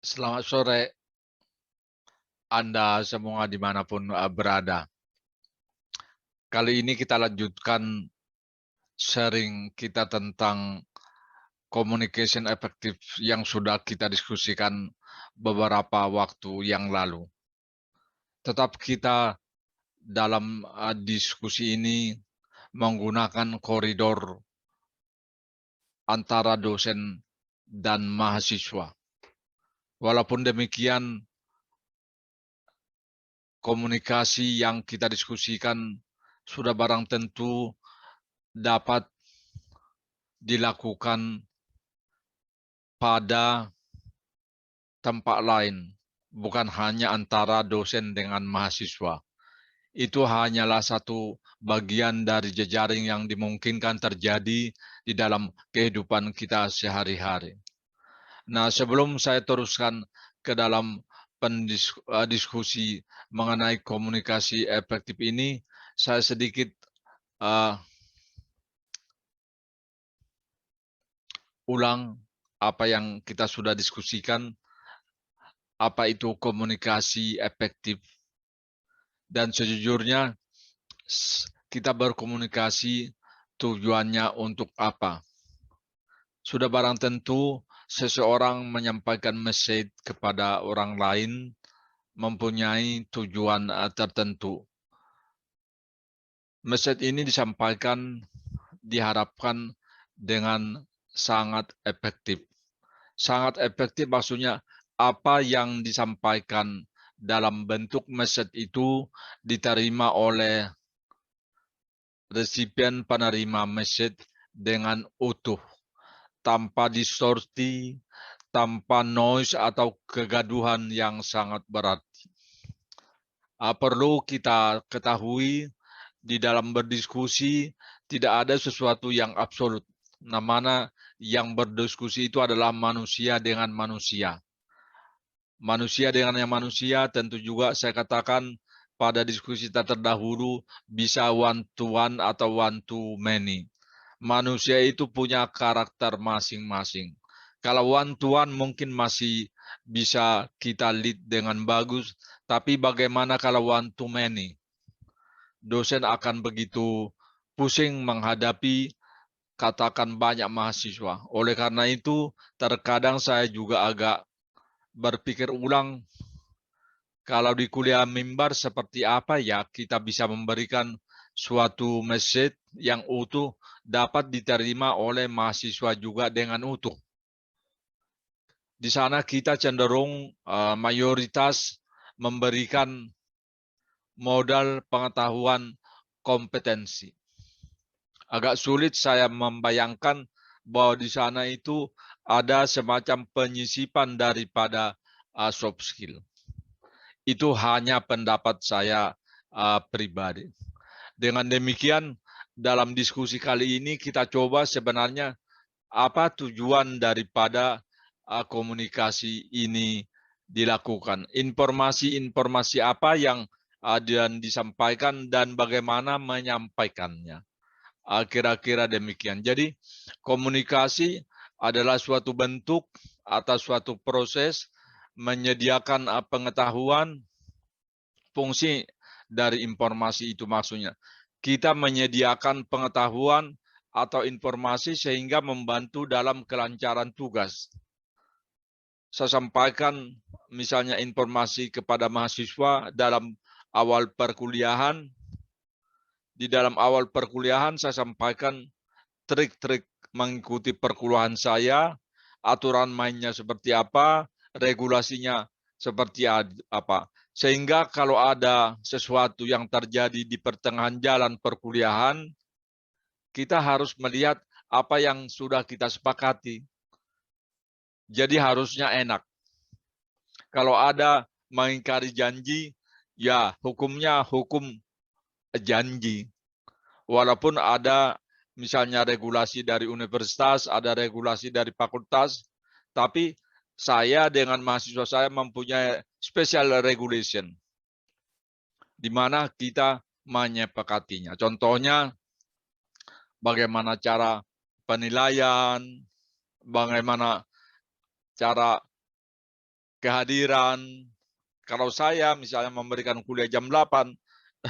Selamat sore Anda semua dimanapun berada. Kali ini kita lanjutkan sharing kita tentang communication efektif yang sudah kita diskusikan beberapa waktu yang lalu. Tetap kita dalam diskusi ini menggunakan koridor antara dosen dan mahasiswa. Walaupun demikian, komunikasi yang kita diskusikan sudah barang tentu dapat dilakukan pada tempat lain, bukan hanya antara dosen dengan mahasiswa. Itu hanyalah satu bagian dari jejaring yang dimungkinkan terjadi di dalam kehidupan kita sehari-hari. Nah, sebelum saya teruskan ke dalam diskusi mengenai komunikasi efektif ini, saya sedikit uh, ulang apa yang kita sudah diskusikan, apa itu komunikasi efektif. Dan sejujurnya kita berkomunikasi tujuannya untuk apa. Sudah barang tentu seseorang menyampaikan message kepada orang lain mempunyai tujuan tertentu. Message ini disampaikan diharapkan dengan sangat efektif. Sangat efektif maksudnya apa yang disampaikan dalam bentuk message itu diterima oleh resipien penerima message dengan utuh, tanpa distorsi, tanpa noise atau kegaduhan yang sangat berat. Perlu kita ketahui di dalam berdiskusi tidak ada sesuatu yang absolut. Nah, mana yang berdiskusi itu adalah manusia dengan manusia. Manusia dengan yang manusia tentu juga saya katakan pada diskusi kita terdahulu bisa one to one atau one to many. Manusia itu punya karakter masing-masing. Kalau one to one mungkin masih bisa kita lead dengan bagus, tapi bagaimana kalau one to many? Dosen akan begitu pusing menghadapi katakan banyak mahasiswa. Oleh karena itu, terkadang saya juga agak berpikir ulang kalau di kuliah mimbar seperti apa ya kita bisa memberikan suatu message yang utuh dapat diterima oleh mahasiswa juga dengan utuh. Di sana kita cenderung mayoritas memberikan modal pengetahuan kompetensi. Agak sulit saya membayangkan bahwa di sana itu ada semacam penyisipan daripada soft skill. Itu hanya pendapat saya pribadi. Dengan demikian, dalam diskusi kali ini kita coba sebenarnya apa tujuan daripada komunikasi ini dilakukan. Informasi-informasi apa yang dan disampaikan dan bagaimana menyampaikannya. Kira-kira demikian. Jadi komunikasi adalah suatu bentuk atau suatu proses menyediakan pengetahuan. Fungsi dari informasi itu maksudnya kita menyediakan pengetahuan atau informasi sehingga membantu dalam kelancaran tugas. Saya sampaikan misalnya informasi kepada mahasiswa dalam awal perkuliahan. Di dalam awal perkuliahan saya sampaikan trik-trik mengikuti perkuliahan saya, aturan mainnya seperti apa, regulasinya seperti apa. Sehingga kalau ada sesuatu yang terjadi di pertengahan jalan perkuliahan, kita harus melihat apa yang sudah kita sepakati. Jadi harusnya enak. Kalau ada mengingkari janji, ya hukumnya hukum janji. Walaupun ada misalnya regulasi dari universitas, ada regulasi dari fakultas, tapi saya dengan mahasiswa saya mempunyai special regulation, di mana kita menyepakatinya. Contohnya, bagaimana cara penilaian, bagaimana cara kehadiran. Kalau saya misalnya memberikan kuliah jam 8,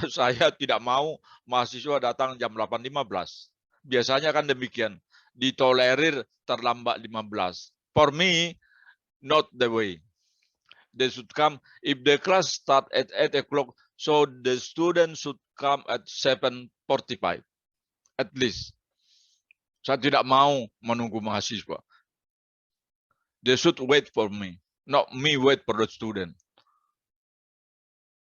saya tidak mau mahasiswa datang jam 8.15. Biasanya kan demikian, ditolerir terlambat 15. For me, not the way. They should come, if the class start at 8 o'clock, so the student should come at 7:45, at least. Saya tidak mau menunggu mahasiswa. They should wait for me, not me wait for the student.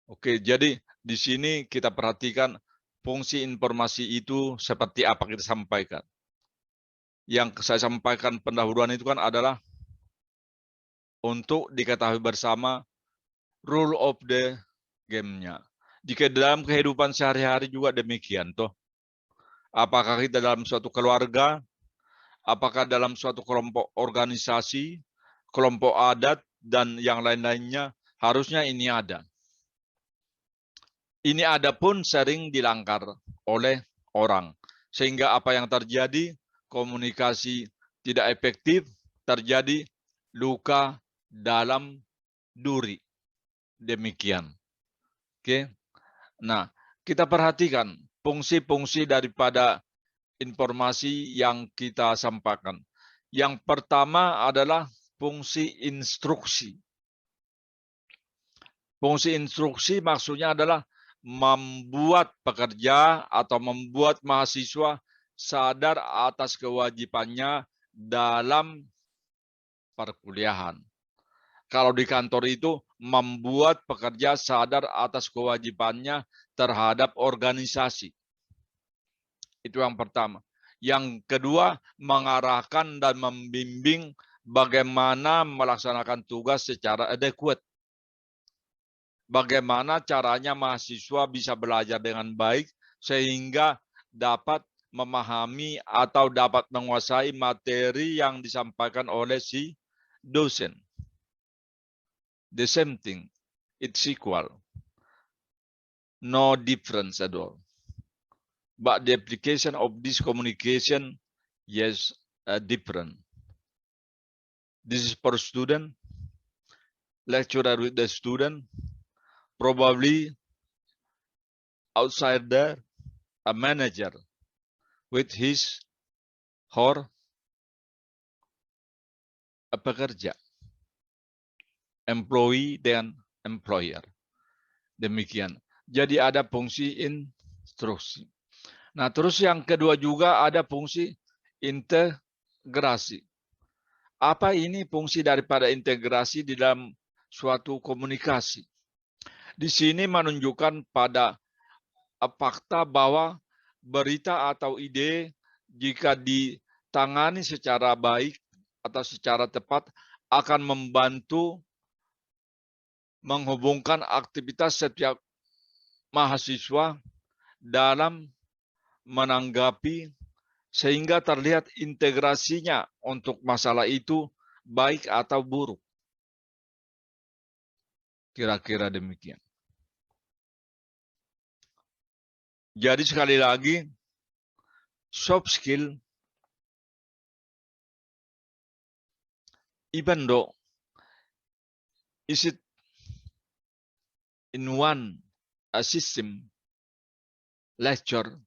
Oke, jadi di sini kita perhatikan fungsi informasi itu seperti apa kita sampaikan. Yang saya sampaikan pendahuluan itu kan adalah untuk diketahui bersama rule of the game-nya. Jika dalam kehidupan sehari-hari juga demikian, toh. Apakah kita dalam suatu keluarga, apakah dalam suatu kelompok organisasi, kelompok adat, dan yang lain-lainnya, harusnya ini ada. Ini ada pun sering dilanggar oleh orang. Sehingga apa yang terjadi, komunikasi tidak efektif, terjadi luka dalam duri. Demikian. Oke. Nah, kita perhatikan fungsi-fungsi daripada informasi yang kita sampaikan. Yang pertama adalah fungsi instruksi. Fungsi instruksi maksudnya adalah membuat pekerja atau membuat mahasiswa sadar atas kewajibannya dalam perkuliahan. Kalau di kantor itu membuat pekerja sadar atas kewajibannya terhadap organisasi. Itu yang pertama. Yang kedua, mengarahkan dan membimbing bagaimana melaksanakan tugas secara adequate. Bagaimana caranya mahasiswa bisa belajar dengan baik sehingga dapat memahami atau dapat menguasai materi yang disampaikan oleh si dosen. The same thing, it's equal. No difference at all. But the application of this communication, yes, different. This is for student, lecturer with the student, probably outside there, a manager with his or a pekerja, employee dan employer. Demikian. Jadi ada fungsi instruksi. Nah, terus yang kedua juga ada fungsi integrasi. Apa ini fungsi daripada integrasi di dalam suatu komunikasi? Di sini menunjukkan pada fakta bahwa berita atau ide jika ditangani secara baik atau secara tepat akan membantu menghubungkan aktivitas setiap mahasiswa dalam menanggapi sehingga terlihat integrasinya untuk masalah itu baik atau buruk. Kira-kira demikian. Jadi sekali lagi, soft skill, even though is it in one system lecture,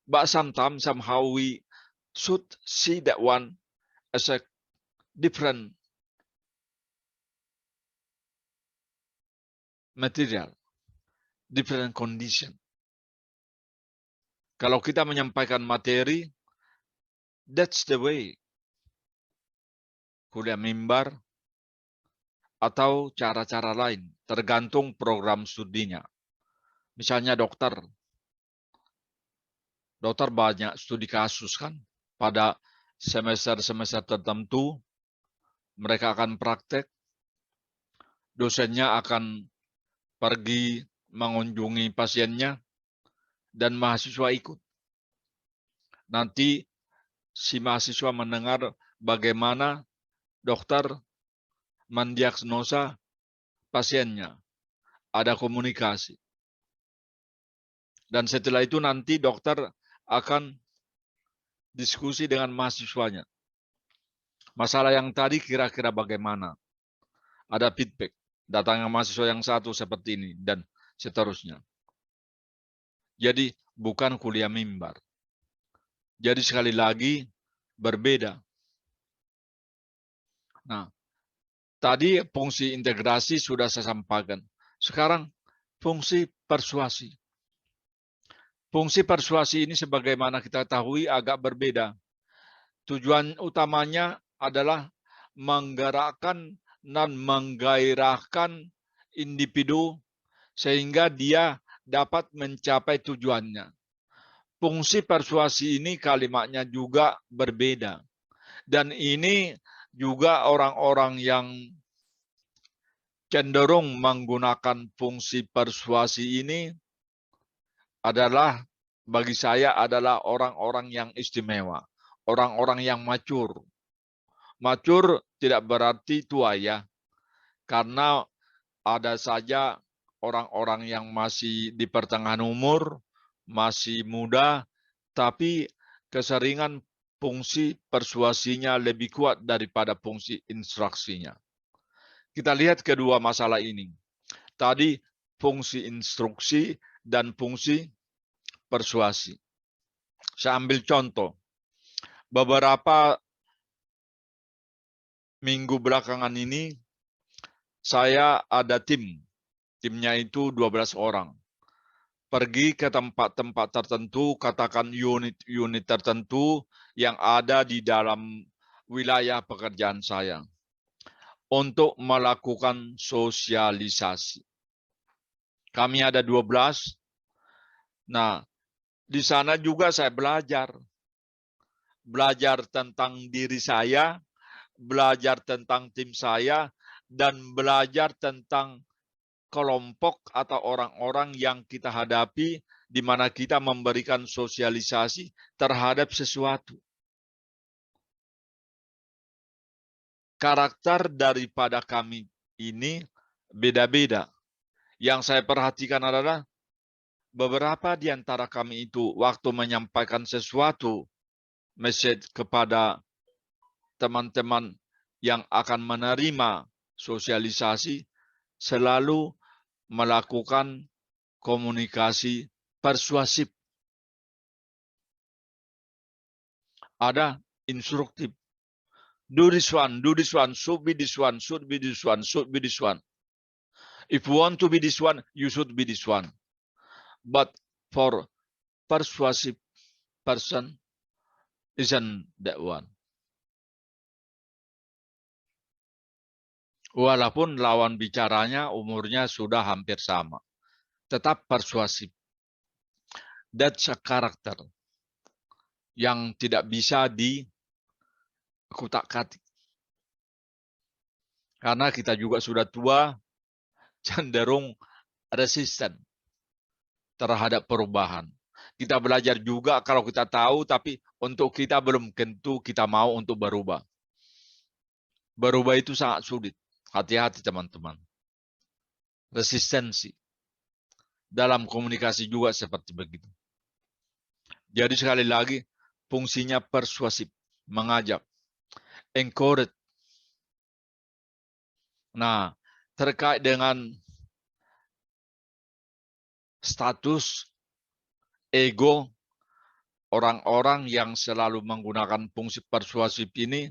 but sometimes somehow we should see that one as a different material, different condition. Kalau kita menyampaikan materi, that's the way. Kuliah mimbar atau cara-cara lain, tergantung program studinya. Misalnya dokter banyak studi kasus kan, pada semester-semester tertentu mereka akan praktek, dosennya akan pergi mengunjungi pasiennya, dan mahasiswa ikut. Nanti si mahasiswa mendengar bagaimana dokter mendiagnosa pasiennya. Ada komunikasi. Dan setelah itu nanti dokter akan diskusi dengan mahasiswanya. Masalah yang tadi kira-kira bagaimana? ada feedback. Datangnya mahasiswa yang satu seperti ini, dan seterusnya. Jadi, bukan kuliah mimbar. Jadi sekali lagi, berbeda. Nah, tadi fungsi integrasi sudah saya sampaikan. Sekarang, fungsi persuasi. Fungsi persuasi ini sebagaimana kita ketahui agak berbeda. Tujuan utamanya adalah menggerakkan dan menggairahkan individu sehingga dia dapat mencapai tujuannya. Fungsi persuasi ini kalimatnya juga berbeda. Dan ini juga orang-orang yang cenderung menggunakan fungsi persuasi ini adalah, bagi saya, adalah orang-orang yang istimewa. Orang-orang yang mature. Mature tidak berarti tua ya. Karena ada saja orang-orang yang masih di pertengahan umur, masih muda, tapi keseringan fungsi persuasinya lebih kuat daripada fungsi instruksinya. Kita lihat kedua masalah ini. Tadi fungsi instruksi dan fungsi persuasi. Saya ambil contoh. Beberapa minggu belakangan ini, saya ada tim. Timnya itu 12 orang. Pergi ke tempat-tempat tertentu, katakan unit-unit tertentu yang ada di dalam wilayah pekerjaan saya, untuk melakukan sosialisasi. Kami ada 12. Nah, di sana juga saya belajar. Belajar tentang diri saya, belajar tentang tim saya, dan belajar tentang kelompok atau orang-orang yang kita hadapi di mana kita memberikan sosialisasi terhadap sesuatu. Karakter daripada kami ini beda-beda. Yang saya perhatikan adalah beberapa di antara kami itu waktu menyampaikan sesuatu message kepada teman-teman yang akan menerima sosialisasi, selalu melakukan komunikasi persuasif. Ada instruktif. Do this one, should be this one, should be this one, should be this one. If you want to be this one, you should be this one. But for persuasive person, isn't that one. Walaupun lawan bicaranya umurnya sudah hampir sama. Tetap persuasif. That's a character yang tidak bisa dikutak-katik. Karena kita juga sudah tua, cenderung resisten terhadap perubahan. Kita belajar juga kalau kita tahu, tapi untuk kita belum tentu kita mau untuk berubah. Berubah itu sangat sulit. Hati-hati teman-teman. Resistensi. Dalam komunikasi juga seperti begitu. Jadi sekali lagi, fungsinya persuasif, mengajak, encourage. Nah, terkait dengan status ego, orang-orang yang selalu menggunakan fungsi persuasif ini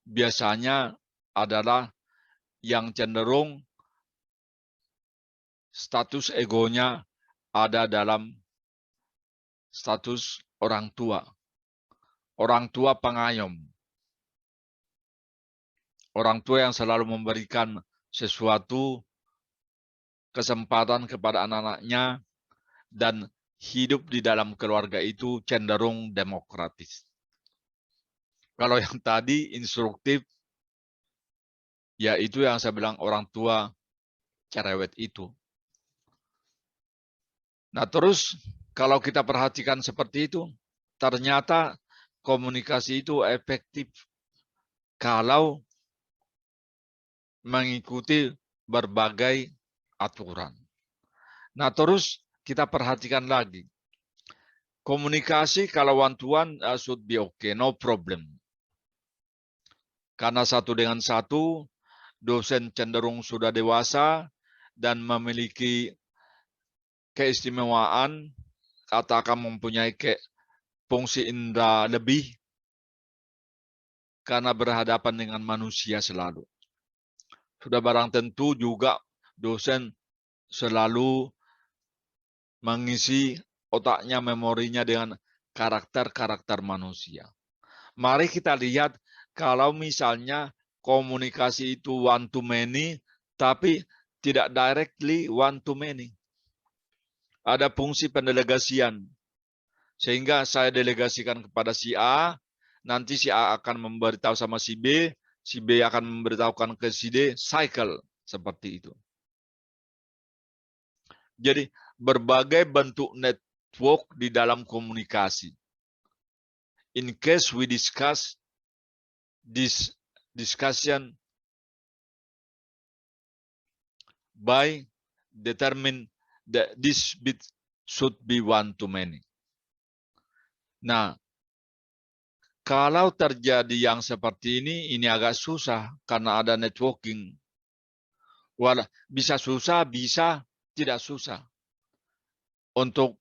biasanya adalah yang cenderung status egonya ada dalam status orang tua. Orang tua pengayom. Orang tua yang selalu memberikan sesuatu kesempatan kepada anak-anaknya dan hidup di dalam keluarga itu cenderung demokratis. Kalau yang tadi instruktif, ya itu yang saya bilang orang tua cerewet itu. Nah terus kalau kita perhatikan seperti itu, ternyata komunikasi itu efektif kalau mengikuti berbagai aturan. Nah terus kita perhatikan lagi. Komunikasi kalau one to one should be okay, no problem. Karena satu dengan satu dosen cenderung sudah dewasa dan memiliki keistimewaan, katakan mempunyai fungsi indera lebih karena berhadapan dengan manusia selalu. Sudah barang tentu juga dosen selalu mengisi otaknya, memorinya dengan karakter-karakter manusia. Mari kita lihat kalau misalnya komunikasi itu one to many, tapi tidak directly one to many. Ada fungsi pendelegasian. Sehingga saya delegasikan kepada si A, nanti si A akan memberitahu sama si B akan memberitahukan ke si D, cycle seperti itu. Jadi berbagai bentuk network di dalam komunikasi. In case we discuss this discussion by determine that this bit should be one to many. Nah, kalau terjadi yang seperti ini agak susah karena ada networking. Bisa susah, bisa tidak susah. Untuk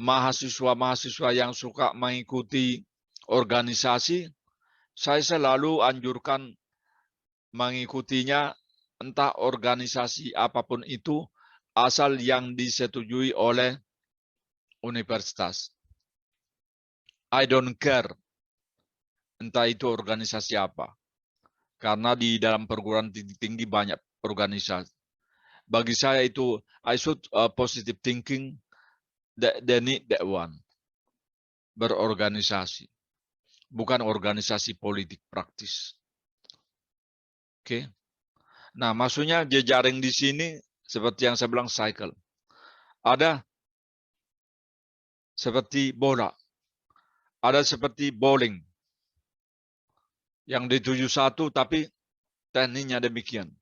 mahasiswa-mahasiswa yang suka mengikuti organisasi, saya selalu anjurkan mengikutinya entah organisasi apapun itu, asal yang disetujui oleh universitas. I don't care entah itu organisasi apa. Karena di dalam perguruan tinggi banyak organisasi. Bagi saya itu, I should positive thinking, they need that one. Berorganisasi. Bukan organisasi politik praktis. Oke. Nah, maksudnya jejaring di sini seperti yang saya bilang cycle. Ada seperti bola. Ada seperti bowling. Yang dituju satu tapi tekniknya demikian.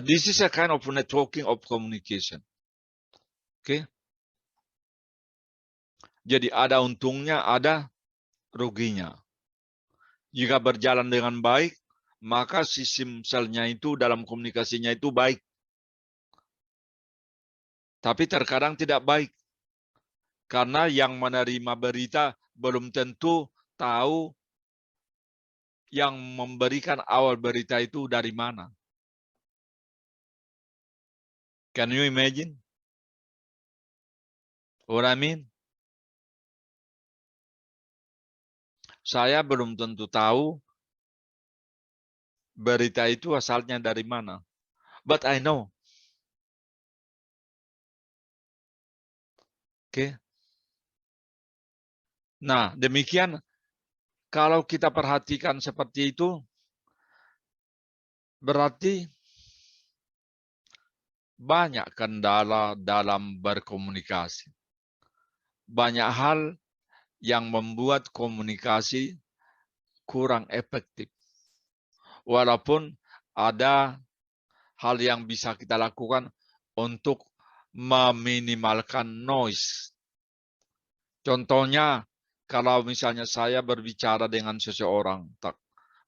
This is a kind of networking of communication. Oke. Jadi ada untungnya, ada ruginya. Jika berjalan dengan baik, maka sistem selnya itu dalam komunikasinya itu baik. Tapi terkadang tidak baik. Karena yang menerima berita belum tentu tahu yang memberikan awal berita itu dari mana. Can you imagine what I mean? Saya belum tentu tahu berita itu asalnya dari mana. But I know. Oke. Nah, demikian kalau kita perhatikan seperti itu, berarti banyak kendala dalam berkomunikasi. Banyak hal yang membuat komunikasi kurang efektif. Walaupun ada hal yang bisa kita lakukan untuk meminimalkan noise. Contohnya, kalau misalnya saya berbicara dengan seseorang,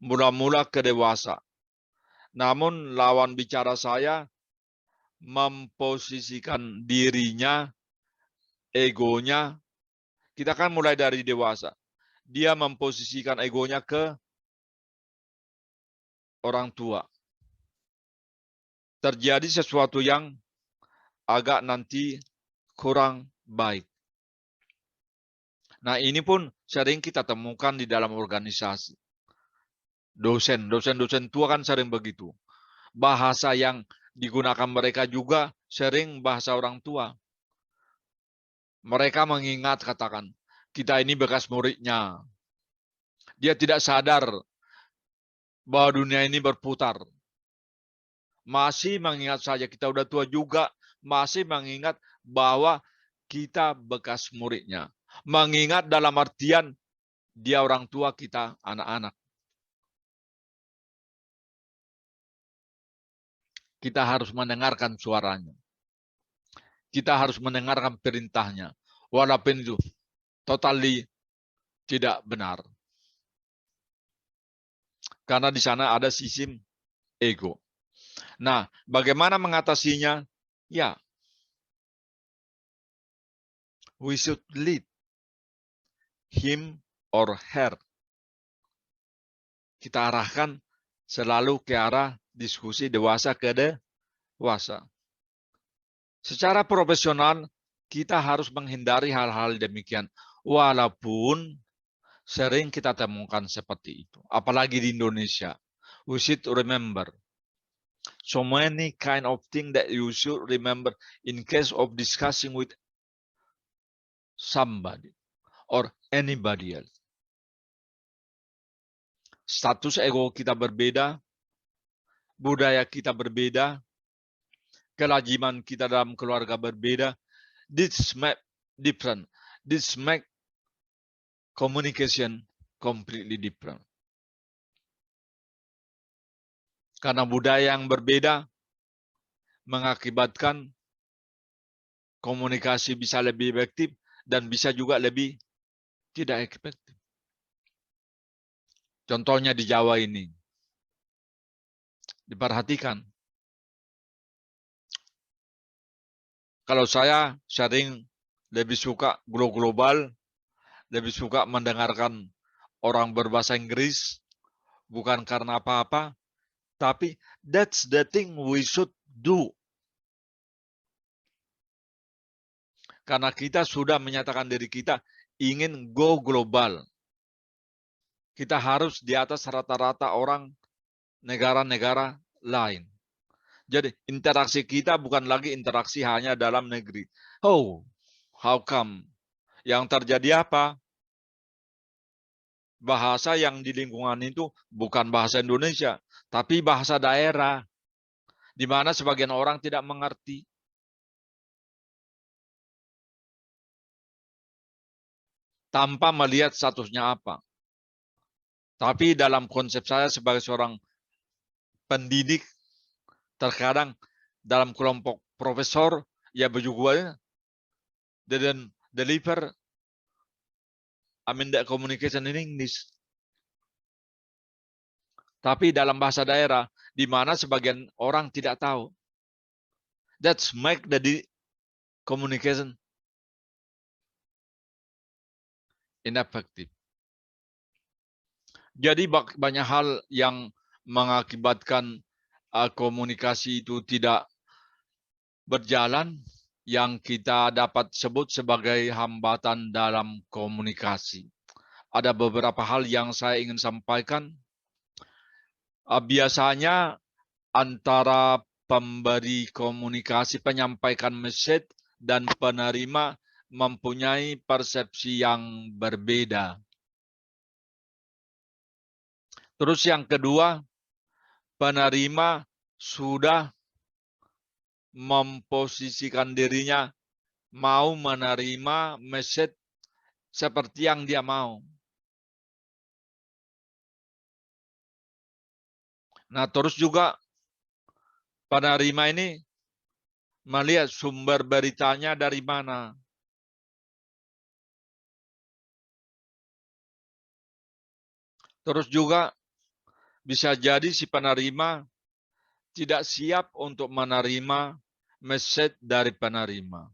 mula-mula ke dewasa, namun lawan bicara saya memposisikan dirinya, egonya, kita kan mulai dari dewasa. Dia memposisikan egonya ke orang tua. Terjadi sesuatu yang agak nanti kurang baik. Nah, ini pun sering kita temukan di dalam organisasi. Dosen tua kan sering begitu. Bahasa yang digunakan mereka juga sering bahasa orang tua. Mereka mengingat, katakan, kita ini bekas muridnya. Dia tidak sadar bahwa dunia ini berputar. Masih mengingat saja, kita udah tua juga, masih mengingat bahwa kita bekas muridnya. Mengingat dalam artian dia orang tua, kita anak-anak. Kita harus mendengarkan suaranya. Kita harus mendengarkan perintahnya. Walaupun itu totally tidak benar. Karena di sana ada sistem ego. Nah, bagaimana mengatasinya? Ya, we should lead him or her. Kita arahkan selalu ke arah diskusi dewasa ke dewasa. Secara profesional, kita harus menghindari hal-hal demikian. Walaupun sering kita temukan seperti itu. Apalagi di Indonesia. We should remember. So many kind of things that you should remember in case of discussing with somebody or anybody else. Status ego kita berbeda, budaya kita berbeda, kelaziman kita dalam keluarga berbeda. This make different. This make communication completely different. Karena budaya yang berbeda mengakibatkan komunikasi bisa lebih efektif dan bisa juga lebih tidak efektif. Contohnya di Jawa ini. Diperhatikan. Kalau saya sering lebih suka global, lebih suka mendengarkan orang berbahasa Inggris, bukan karena apa-apa, tapi that's the thing we should do. Karena kita sudah menyatakan diri kita ingin go global. Kita harus di atas rata-rata orang negara-negara lain. Jadi interaksi kita bukan lagi interaksi hanya dalam negeri. Oh, how come? Yang terjadi apa? Bahasa yang di lingkungan itu bukan bahasa Indonesia, tapi bahasa daerah, di mana sebagian orang tidak mengerti. Tanpa melihat statusnya apa. Tapi dalam konsep saya sebagai seorang pendidik, terkadang dalam kelompok profesor, ya juga dan deliver the communication in English. Tapi dalam bahasa daerah, di mana sebagian orang tidak tahu. That's make the communication ineffective. Jadi banyak hal yang mengakibatkan komunikasi itu tidak berjalan yang kita dapat sebut sebagai hambatan dalam komunikasi. Ada beberapa hal yang saya ingin sampaikan. Biasanya antara pemberi komunikasi, penyampaikan message, dan penerima mempunyai persepsi yang berbeda. Terus yang kedua, penerima sudah memposisikan dirinya mau menerima message seperti yang dia mau. Nah, terus juga penerima ini melihat sumber beritanya dari mana. Terus juga bisa jadi si penerima tidak siap untuk menerima message dari penerima.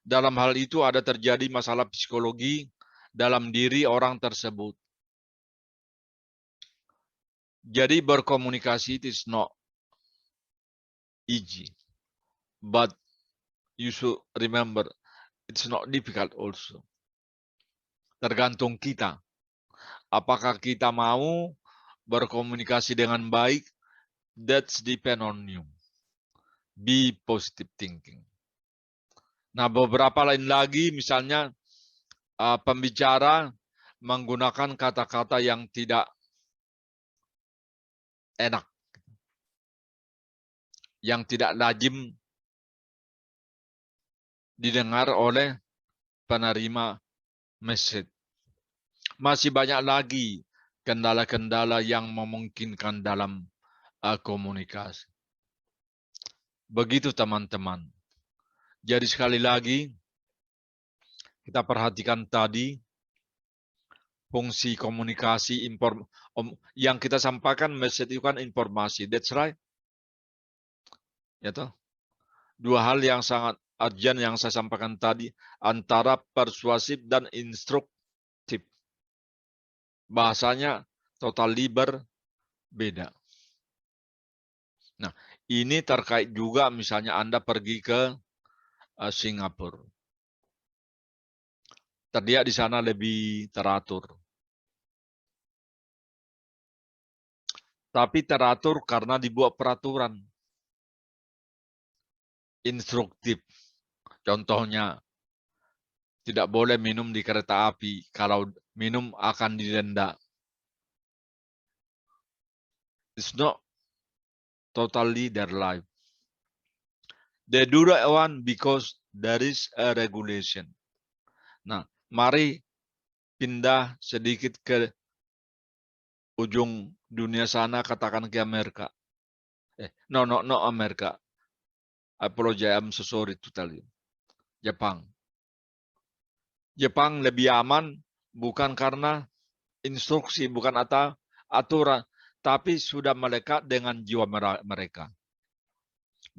Dalam hal itu ada terjadi masalah psikologi dalam diri orang tersebut. Jadi berkomunikasi it is not easy. But you should remember it's not difficult also. Tergantung kita. Apakah kita mau berkomunikasi dengan baik? That's depend on you. Be positive thinking. Nah, beberapa lain lagi, misalnya pembicara menggunakan kata-kata yang tidak enak, yang tidak lazim didengar oleh penerima message. Masih banyak lagi kendala-kendala yang memungkinkan dalam komunikasi. Begitu teman-teman. Jadi sekali lagi, kita perhatikan tadi, fungsi komunikasi yang kita sampaikan message itu kan informasi. That's right. Ya toh. Dua hal yang sangat urgent yang saya sampaikan tadi, antara persuasif dan instruktif. Bahasanya totally berbeda. Nah, ini terkait juga misalnya Anda pergi ke Singapura. Terlihat di sana lebih teratur. Tapi teratur karena dibuat peraturan. Instruktif. Contohnya, tidak boleh minum di kereta api. Kalau minum akan didenda. It's not totally their life. They do that one because there is a regulation. Nah, mari pindah sedikit ke ujung dunia sana, katakan ke Amerika. No Amerika. I apologize, I'm so sorry to tell you. Jepang. Jepang lebih aman bukan karena instruksi, bukan aturan, tapi sudah melekat dengan jiwa mereka.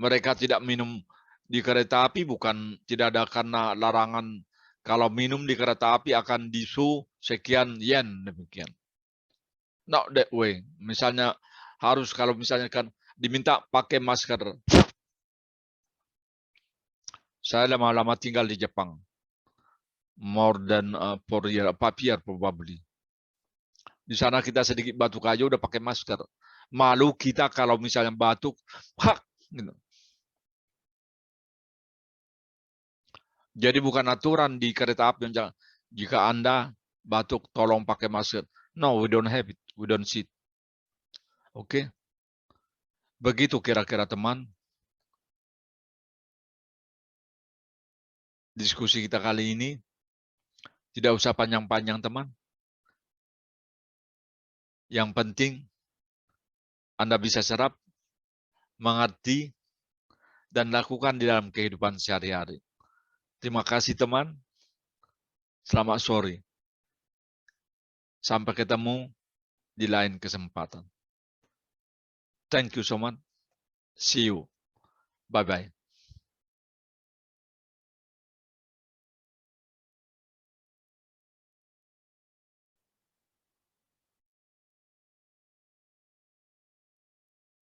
Mereka tidak minum di kereta api bukan tidak ada karena larangan. Kalau minum di kereta api akan disu sekian yen demikian. Not that way. Misalnya harus kalau misalnya kan diminta pakai masker. Saya lama-lama tinggal di Jepang. More than 4 years, 5 years probably. Di sana kita sedikit batuk aja udah pakai masker. Malu kita kalau misalnya batuk, hak gitu. Jadi bukan aturan di kereta api yang jika Anda batuk tolong pakai masker. No, we don't have it. We don't see it. Oke. Begitu kira-kira teman. Diskusi kita kali ini. Tidak usah panjang-panjang teman. Yang penting Anda bisa serap, mengerti, dan lakukan di dalam kehidupan sehari-hari. Terima kasih teman. Selamat sore. Sampai ketemu di lain kesempatan. Thank you so much. See you. Bye-bye.